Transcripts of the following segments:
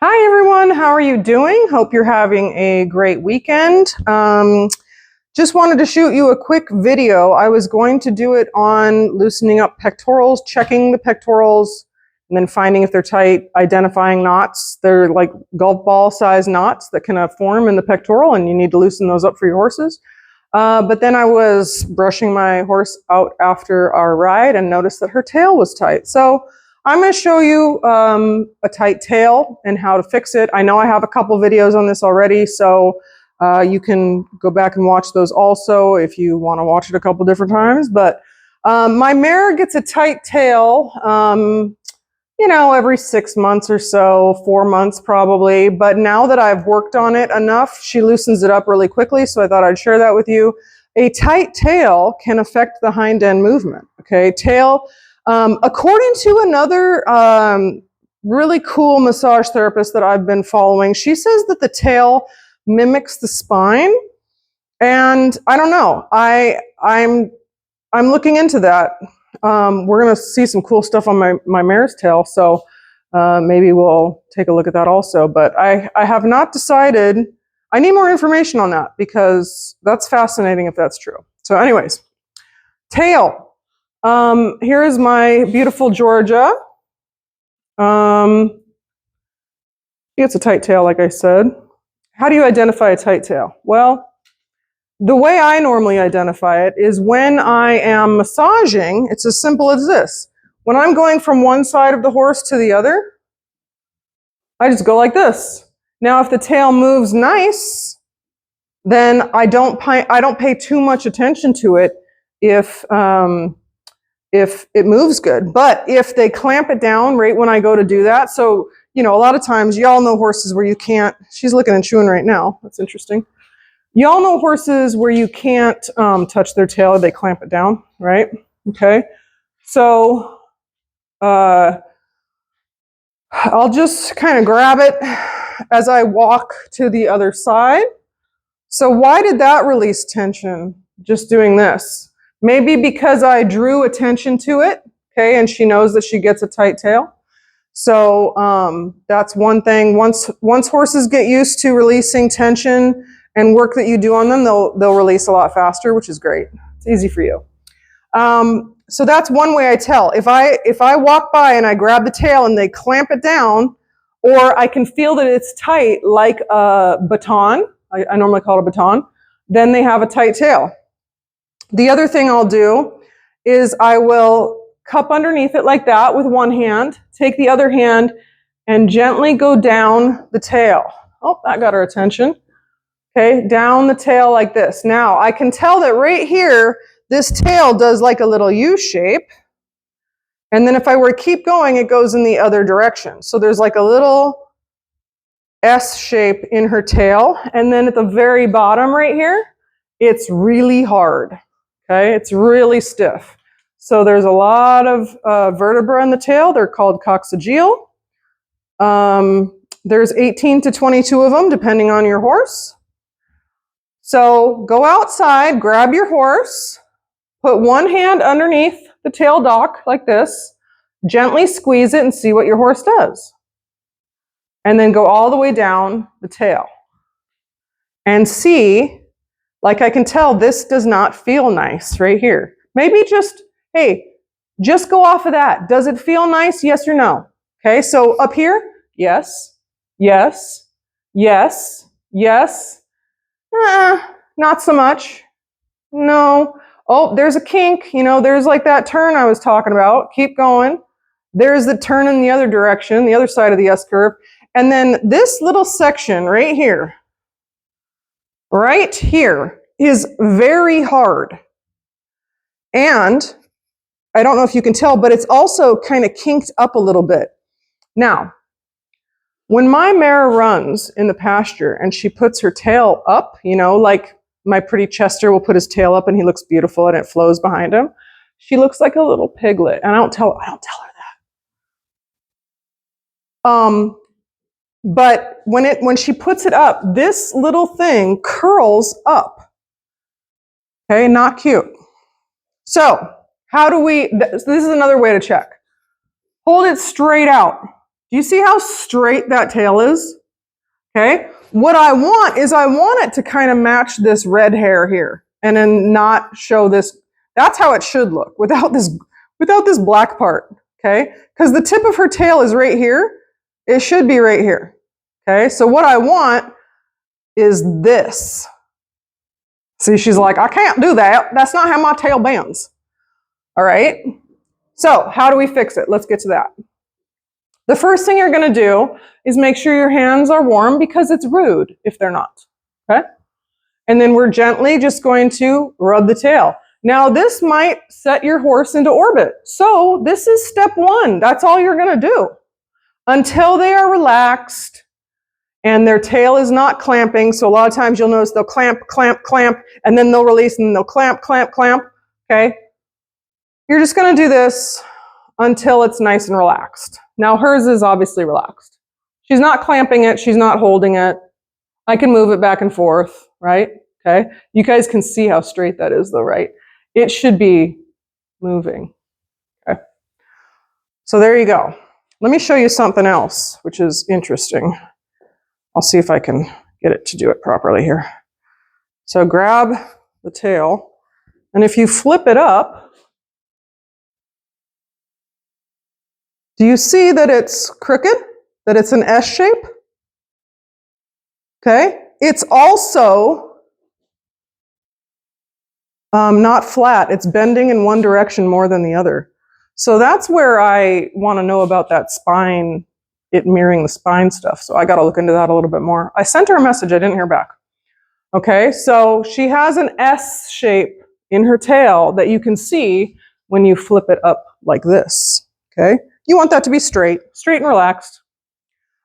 Hi everyone, how are you doing? Hope you're having a great weekend. Just wanted to shoot you a quick video. I was going to do it on loosening up pectorals, checking the pectorals, and then finding if they're tight, identifying knots. They're like golf ball size knots that can form in the pectoral, and you need to loosen those up for your horses. But then I was brushing my horse out after our ride and noticed that her tail was tight. So I'm going to show you a tight tail and how to fix it. I know I have a couple videos on this already, so you can go back and watch those also if you want to watch it a couple different times. But my mare gets a tight tail, every 6 months or so, 4 months probably. But now that I've worked on it enough, she loosens it up really quickly, so I thought I'd share that with you. A tight tail can affect the hind end movement, okay? Tail... according to another really cool massage therapist that I've been following, she says that the tail mimics the spine, and I don't know. I'm looking into that. We're gonna see some cool stuff on my mare's tail, so maybe we'll take a look at that also. But I have not decided. I need more information on that because that's fascinating if that's true. So, anyways, tail. Here is my beautiful Georgia. It's a tight tail, like I said. How do you identify a tight tail? Well, the way I normally identify it is when I am massaging, it's as simple as this. When I'm going from one side of the horse to the other, I just go like this. Now, if the tail moves nice, then I don't pay too much attention to it if it moves good. But if they clamp it down right when I go to do that, so, a lot of times, y'all know horses where you can't, she's licking and chewing right now. That's interesting. Y'all know horses where you can't touch their tail, they clamp it down, right? Okay. So, I'll just kind of grab it as I walk to the other side. So why did that release tension? Just doing this. Maybe because I drew attention to it, okay, and she knows that she gets a tight tail. So that's one thing. Once horses get used to releasing tension and work that you do on them, they'll release a lot faster, which is great. It's easy for you. So that's one way I tell. If I walk by and I grab the tail and they clamp it down, or I can feel that it's tight like a baton, I normally call it a baton, then they have a tight tail. The other thing I'll do is I will cup underneath it like that with one hand, take the other hand and gently go down the tail. Oh, that got her attention. Okay, down the tail like this. Now, I can tell that right here, this tail does like a little U shape. And then if I were to keep going, it goes in the other direction. So there's like a little S shape in her tail. And then at the very bottom right here, it's really hard. Okay, it's really stiff. So there's a lot of vertebra in the tail. They're called coccygeal. There's 18 to 22 of them, depending on your horse. So go outside, grab your horse, put one hand underneath the tail dock like this, gently squeeze it and see what your horse does. And then go all the way down the tail. And see, like I can tell, this does not feel nice right here. Maybe just, hey, just go off of that. Does it feel nice? Yes or no? Okay, so up here, yes, yes, yes, yes. Not so much. No. Oh, there's a kink. There's like that turn I was talking about. Keep going. There's the turn in the other direction, the other side of the S-curve. And then this little section right here is very hard. And I don't know if you can tell, but it's also kind of kinked up a little bit. Now, when my mare runs in the pasture and she puts her tail up, like my pretty Chester will put his tail up and he looks beautiful and it flows behind him. She looks like a little piglet, and I don't tell her that. But when she puts it up, this little thing curls up. Okay, not cute. So how do we? This is another way to check. Hold it straight out. Do you see how straight that tail is? Okay. What I want is I want it to kind of match this red hair here and then not show this. That's how it should look without this black part. Okay. Because the tip of her tail is right here. It should be right here. Okay. So what I want is this. See, she's like, I can't do that. That's not how my tail bends. All right. So how do we fix it? Let's get to that. The first thing you're going to do is make sure your hands are warm because it's rude if they're not. Okay? And then we're gently just going to rub the tail. Now this might set your horse into orbit. So this is step one. That's all you're going to do until they are relaxed and their tail is not clamping. So a lot of times you'll notice they'll clamp, clamp, clamp, and then they'll release and then they'll clamp, clamp, clamp. Okay? You're just going to do this until it's nice and relaxed. Now hers is obviously relaxed. She's not clamping it. She's not holding it. I can move it back and forth, right? Okay. You guys can see how straight that is though, right? It should be moving. Okay. So there you go. Let me show you something else, which is interesting. I'll see if I can get it to do it properly here. So grab the tail, and if you flip it up, do you see that it's crooked? That it's an S shape? Okay. It's also not flat. It's bending in one direction more than the other. So that's where I want to know about that spine, it mirroring the spine stuff. So I got to look into that a little bit more. I sent her a message. I didn't hear back. Okay. So she has an S shape in her tail that you can see when you flip it up like this. Okay. You want that to be straight and relaxed.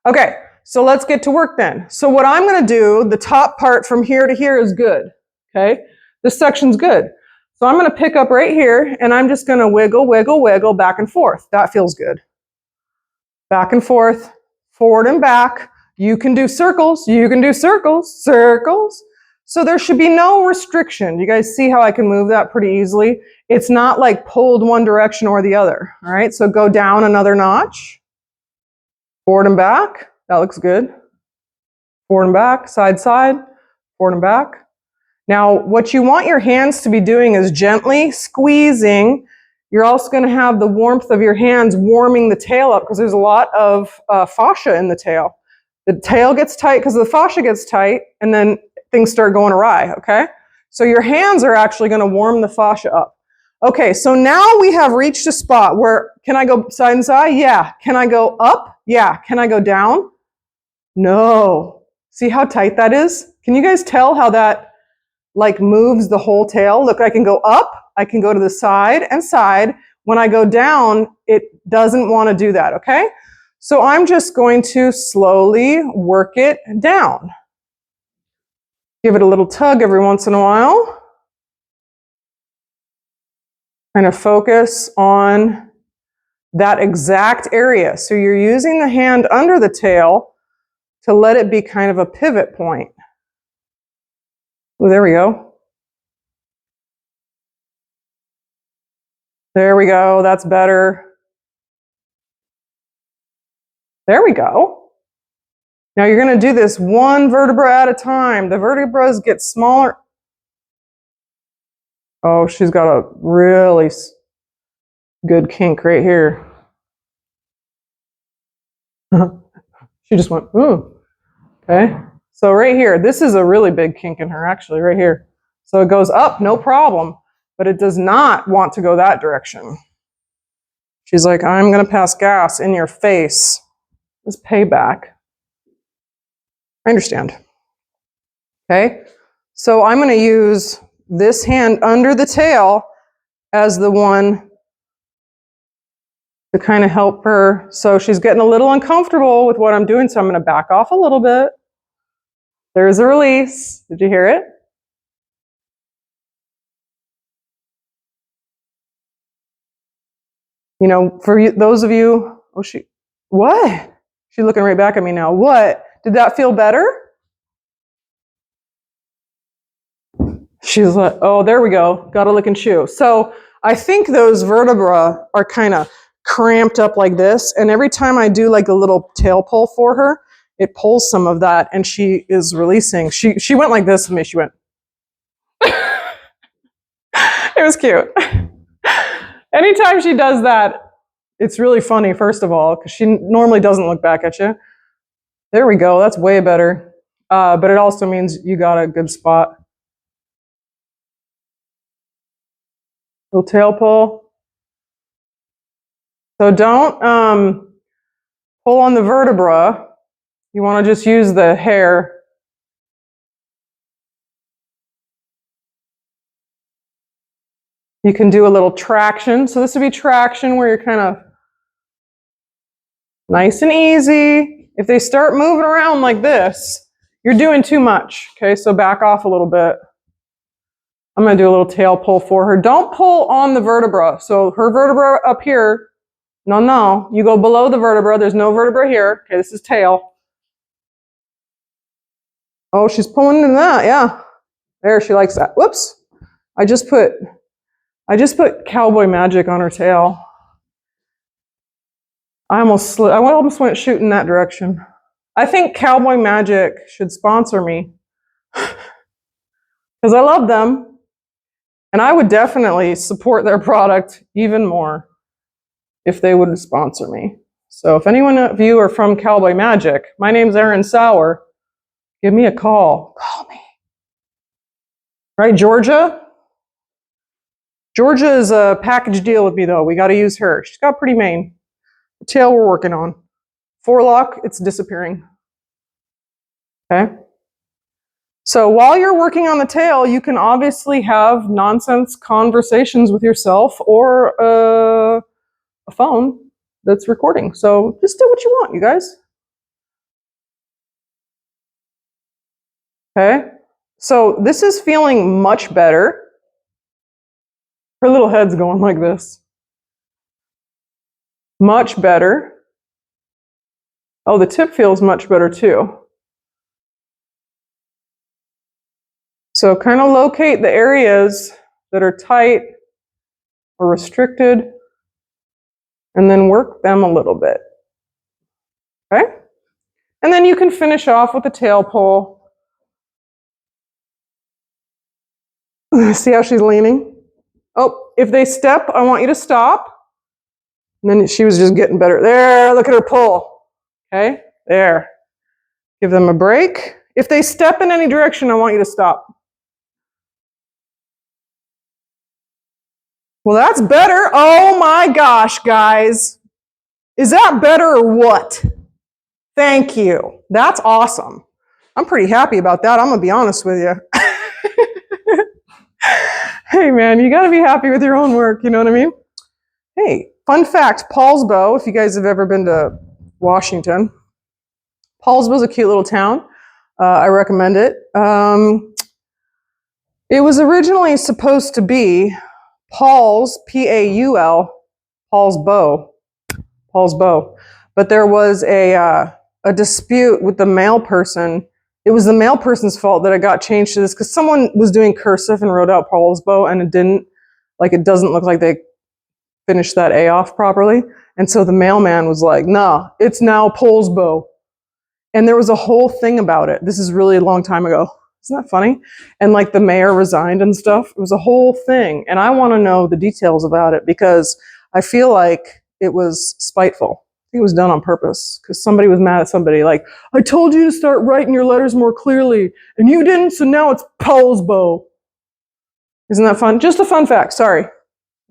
Okay, so let's get to work then. So what I'm going to do, the top part from here to here is good. Okay, this section's good. So I'm going to pick up right here and I'm just going to wiggle, wiggle, wiggle back and forth. That feels good. Back and forth, forward and back. You can do circles. You can do circles, circles. So there should be no restriction. You guys see how I can move that pretty easily? It's not like pulled one direction or the other. All right, so go down another notch. Forward and back. That looks good. Forward and back, side, side, forward and back. Now, what you want your hands to be doing is gently squeezing. You're also going to have the warmth of your hands warming the tail up because there's a lot of fascia in the tail. The tail gets tight because the fascia gets tight, and then things start going awry, okay? So your hands are actually going to warm the fascia up. Okay, so now we have reached a spot where, can I go side and side? Yeah. Can I go up? Yeah. Can I go down? No. See how tight that is? Can you guys tell how that like moves the whole tail? Look, I can go up, I can go to the side and side. When I go down, it doesn't want to do that, okay? So I'm just going to slowly work it down. Give it a little tug every once in a while. Kind of focus on that exact area. So you're using the hand under the tail to let it be kind of a pivot point. Oh, there we go. There we go. That's better. There we go. Now you're going to do this one vertebra at a time. The vertebrae get smaller. Oh, she's got a really good kink right here. She just went, ooh. Okay. So right here, this is a really big kink in her, actually, right here. So it goes up, no problem, but it does not want to go that direction. She's like, I'm going to pass gas in your face. It's payback. I understand. Okay. So I'm going to use this hand under the tail as the one to kind of help her. So she's getting a little uncomfortable with what I'm doing, so I'm going to back off a little bit. There's a release. Did you hear it? You know, for you, those of you, oh, what? She's looking right back at me now. What? Did that feel better? She's like, oh, there we go. Got to lick and chew. So I think those vertebrae are kind of cramped up like this. And every time I do like a little tail pull for her, it pulls some of that and she is releasing. She went like this with me. She went. It was cute. Anytime she does that, it's really funny, first of all, because she normally doesn't look back at you. There we go. That's way better. But it also means you got a good spot. Little tail pull. So don't pull on the vertebra. You want to just use the hair. You can do a little traction. So this would be traction where you're kind of nice and easy. If they start moving around like this, you're doing too much. Okay, so back off a little bit. I'm going to do a little tail pull for her. Don't pull on the vertebra. So her vertebra up here. No. You go below the vertebra. There's no vertebra here. Okay, this is tail. Oh, she's pulling into that. Yeah. There, she likes that. Whoops. I just put cowboy magic on her tail. I almost went shooting that direction. I think Cowboy Magic should sponsor me because I love them. And I would definitely support their product even more if they would sponsor me. So if anyone of you are from Cowboy Magic, my name's Erin Sauer. Give me a call. Call me. Right, Georgia? Georgia is a package deal with me, though. We got to use her. She's got pretty mane. The tail we're working on. Forelock, it's disappearing. Okay? So while you're working on the tail, you can obviously have nonsense conversations with yourself or a phone that's recording. So just do what you want, you guys. Okay? So this is feeling much better. Her little head's going like this. Much better. Oh, the tip feels much better too. So kind of locate the areas that are tight or restricted and then work them a little bit. Okay? And then you can finish off with a tail pull. See how she's leaning? Oh, if they step, I want you to stop. And then she was just getting better. There, look at her pull. Okay, there. Give them a break. If they step in any direction, I want you to stop. Well, that's better. Oh my gosh, guys. Is that better or what? Thank you. That's awesome. I'm pretty happy about that. I'm going to be honest with you. Hey, man, you got to be happy with your own work. You know what I mean? Hey, fun fact, Paulsbo, if you guys have ever been to Washington, Paulsbo's a cute little town. I recommend it. It was originally supposed to be Paul's, P-A-U-L, Paul's Bow. But there was a dispute with the mail person. It was the mail person's fault that it got changed to this because someone was doing cursive and wrote out Paul's Bow and it doesn't look like they finished that A off properly. And so the mailman was like, nah, it's now Paul's Bow. And there was a whole thing about it. This is really a long time ago. Isn't that funny? And like the mayor resigned and stuff. It was a whole thing. And I want to know the details about it because I feel like it was spiteful. I think it was done on purpose because somebody was mad at somebody. Like, I told you to start writing your letters more clearly and you didn't, so now it's Paul's Bow. Isn't that fun? Just a fun fact. Sorry.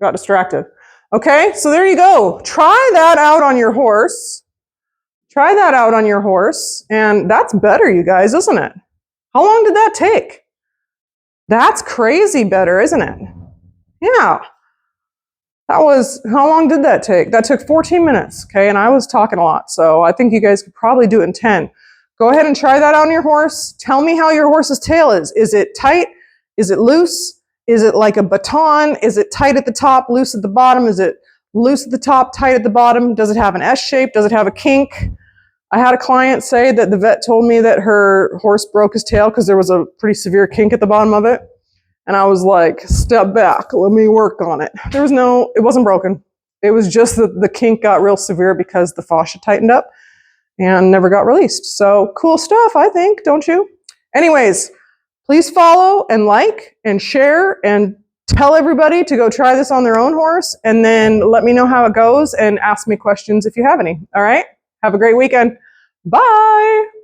Got distracted. Okay, so there you go. Try that out on your horse. Try that out on your horse. And that's better, you guys, isn't it? How long did that take? That's crazy better, isn't it? Yeah. How long did that take? That took 14 minutes, okay? And I was talking a lot, so I think you guys could probably do it in 10. Go ahead and try that on your horse. Tell me how your horse's tail is. Is it tight? Is it loose? Is it like a baton? Is it tight at the top, loose at the bottom? Is it loose at the top, tight at the bottom? Does it have an S shape? Does it have a kink? I had a client say that the vet told me that her horse broke his tail because there was a pretty severe kink at the bottom of it. And I was like, step back, let me work on it. It wasn't broken. It was just that the kink got real severe because the fascia tightened up and never got released. So cool stuff, I think, don't you? Anyways, please follow and like and share and tell everybody to go try this on their own horse, and then let me know how it goes and ask me questions if you have any. All right? Have a great weekend. Bye.